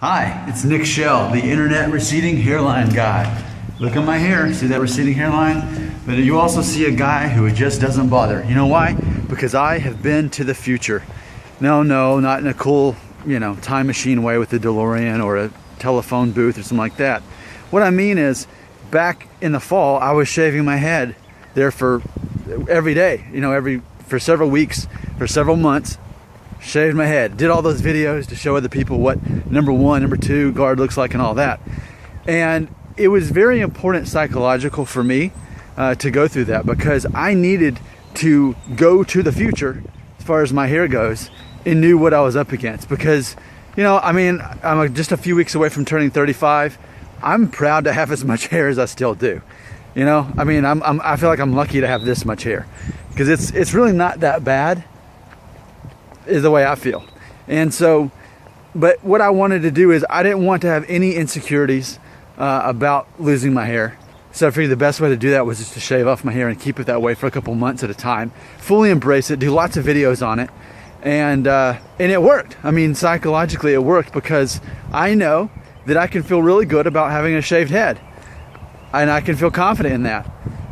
Hi, it's Nick Shell, the internet receding hairline guy. Look at my hair, see that receding hairline? But you also see a guy who just doesn't bother. You know why? Because I have been to the future. No, not in a cool, time machine way with the DeLorean or a telephone booth or something like that. What I mean is, back in the fall, I was shaving my head there for every day, for several weeks, for several months. Shaved my head, did all those videos to show other people what number 1, number 2 guard looks like and all that. And it was very important psychological for me to go through that, because I needed to go to the future as far as my hair goes and knew what I was up against. Because, I'm just a few weeks away from turning 35. I'm proud to have as much hair as I still do. I feel like I'm lucky to have this much hair, because it's really not that bad, is the way I feel. And so, but what I wanted to do is, I didn't want to have any insecurities about losing my hair. So I figured the best way to do that was just to shave off my hair and keep it that way for a couple months at a time, fully embrace it, do lots of videos on it, and it worked. Psychologically it worked, because I know that I can feel really good about having a shaved head, and I can feel confident in that.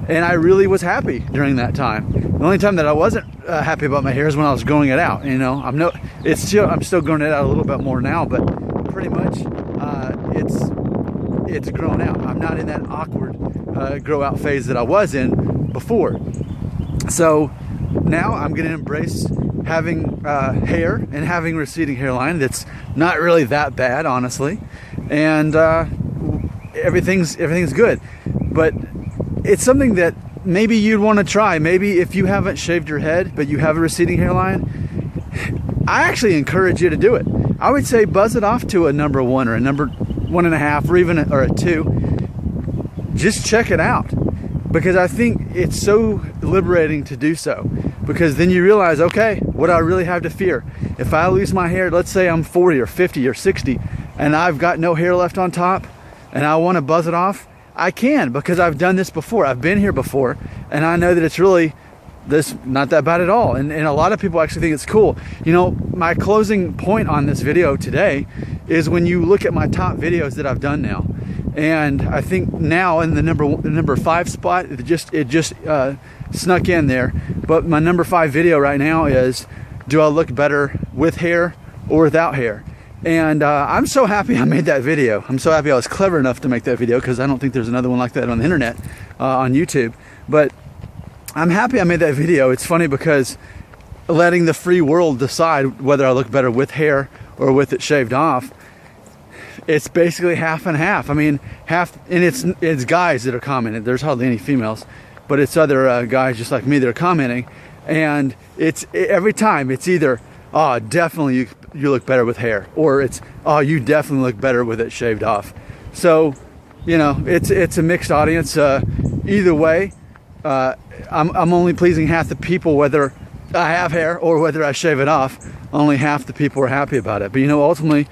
And I really was happy during that time. The only time that I wasn't happy about my hair is when I was growing it out. I'm still growing it out a little bit more now, but pretty much it's grown out. I'm not in that awkward grow out phase that I was in before. So now I'm going to embrace having hair and having receding hairline that's not really that bad, honestly, and everything's good. But it's something that maybe you'd want to try. Maybe if you haven't shaved your head but you have a receding hairline, I actually encourage you to do it. I would say buzz it off to a number 1 or a number 1.5 or even a 2. Just check it out, because I think it's so liberating to do so, because then you realize, okay, what do I really have to fear? If I lose my hair, let's say I'm 40 or 50 or 60 and I've got no hair left on top and I want to buzz it off, I can, because I've done this before. I've been here before, and I know that it's really not that bad at all. And a lot of people actually think it's cool. My closing point on this video today is, when you look at my top videos that I've done now, and I think now in the number 5 spot, it just snuck in there. But my number 5 video right now is, do I look better with hair or without hair? And I'm so happy I made that video. I'm so happy I was clever enough to make that video, because I don't think there's another one like that on the internet, on YouTube. But I'm happy I made that video. It's funny, because letting the free world decide whether I look better with hair or with it shaved off, it's basically half and half. Half, and it's guys that are commenting. There's hardly any females, but it's other guys just like me that are commenting. And every time it's either, oh, definitely you look better with hair, or it's, oh, you definitely look better with it shaved off. So, it's a mixed audience. Either way, I'm only pleasing half the people, whether I have hair or whether I shave it off. Only half the people are happy about it. But ultimately,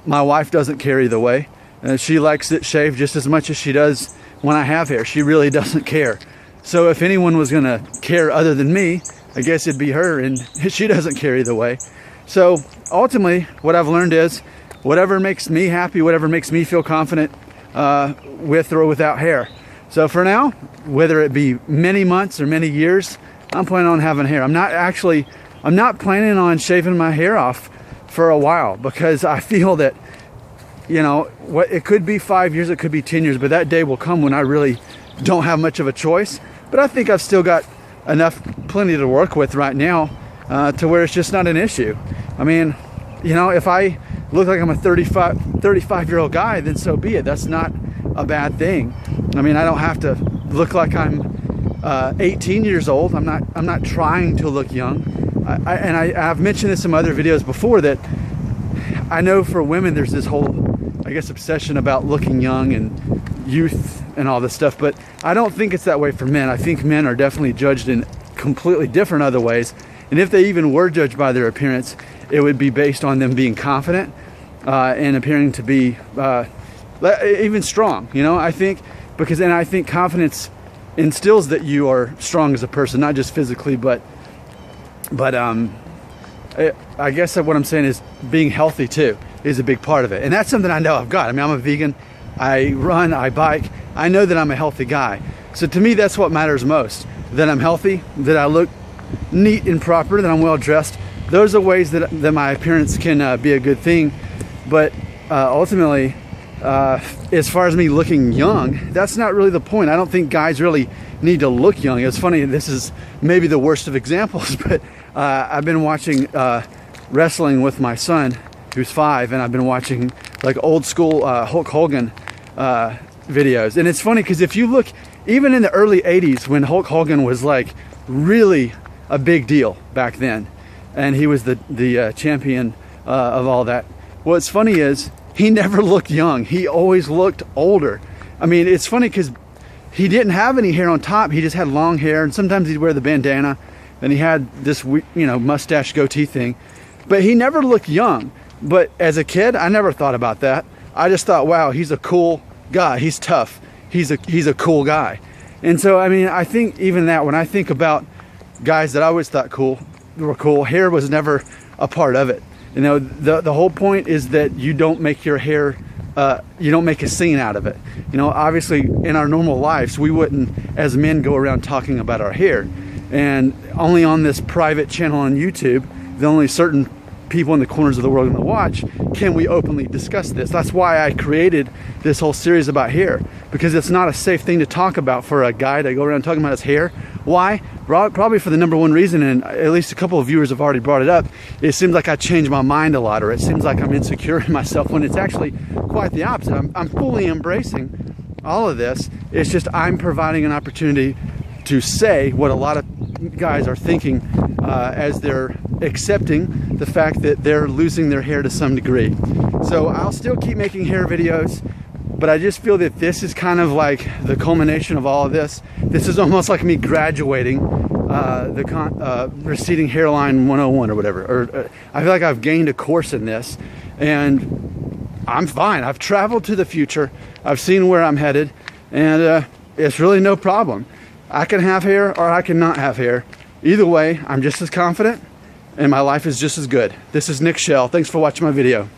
my wife doesn't care either way. She likes it shaved just as much as she does when I have hair. She really doesn't care. So if anyone was gonna care other than me, I guess it'd be her, and she doesn't care either way. So ultimately, what I've learned is, whatever makes me happy, whatever makes me feel confident with or without hair. So for now, whether it be many months or many years, I'm planning on having hair. I'm not planning on shaving my hair off for a while, because I feel that, it could be 5 years, it could be 10 years, but that day will come when I really don't have much of a choice. But I think I've still got plenty to work with right now, to where it's just not an issue. If I look like I'm a 35-year-old guy, then so be it. That's not a bad thing. I don't have to look like I'm 18 years old. I'm not trying to look young. I've mentioned this in some other videos before, that I know for women there's this whole, obsession about looking young and youth and all this stuff, but I don't think it's that way for men. I think men are definitely judged in completely different other ways. And if they even were judged by their appearance, it would be based on them being confident and appearing to be even strong. I think confidence instills that you are strong as a person, not just physically, but I guess that what I'm saying is being healthy too. is a big part of it. And that's something I know I've got. I mean, I'm a vegan, I run, I bike. I know that I'm a healthy guy. So to me, that's what matters most. That I'm healthy, that I look neat and proper, that I'm well dressed. Those are ways that my appearance can be a good thing. But ultimately, as far as me looking young, that's not really the point. I don't think guys really need to look young. It's funny, this is maybe the worst of examples, but I've been watching wrestling with my son, who's 5, and I've been watching like old school Hulk Hogan videos. And it's funny because if you look, even in the early 80s when Hulk Hogan was like really a big deal back then, and he was the champion of all that, what's funny is he never looked young. He always looked older. I mean, it's funny because he didn't have any hair on top. He just had long hair, and sometimes he'd wear the bandana, and he had this, you know, mustache goatee thing. But he never looked young. But as a kid, I never thought about that. I just thought, wow, he's a cool guy. He's tough. He's a cool guy. And so, I mean, I think even that, when I think about guys that I always thought were cool, hair was never a part of it. You know, the whole point is that you don't make your hair, you don't make a scene out of it. You know, obviously in our normal lives, we wouldn't, as men, go around talking about our hair. And only on this private channel on YouTube, the only certain people in the corners of the world going to watch, can we openly discuss this. That's why I created this whole series about hair, because it's not a safe thing to talk about for a guy to go around talking about his hair. Why? Probably for the number one reason, and at least a couple of viewers have already brought it up, it seems like I changed my mind a lot, or it seems like I'm insecure in myself, when it's actually quite the opposite. I'm fully embracing all of this. It's just I'm providing an opportunity to say what a lot of guys are thinking as they're accepting the fact that they're losing their hair to some degree. So I'll still keep making hair videos, but I just feel that this is kind of like the culmination of all of this. This is almost like me graduating the Receding Hairline 101 or whatever. Or I feel like I've gained a course in this, and I'm fine. I've traveled to the future. I've seen where I'm headed, and it's really no problem. I can have hair or I can not have hair. Either way, I'm just as confident, and my life is just as good. This is Nick Shell. Thanks for watching my video.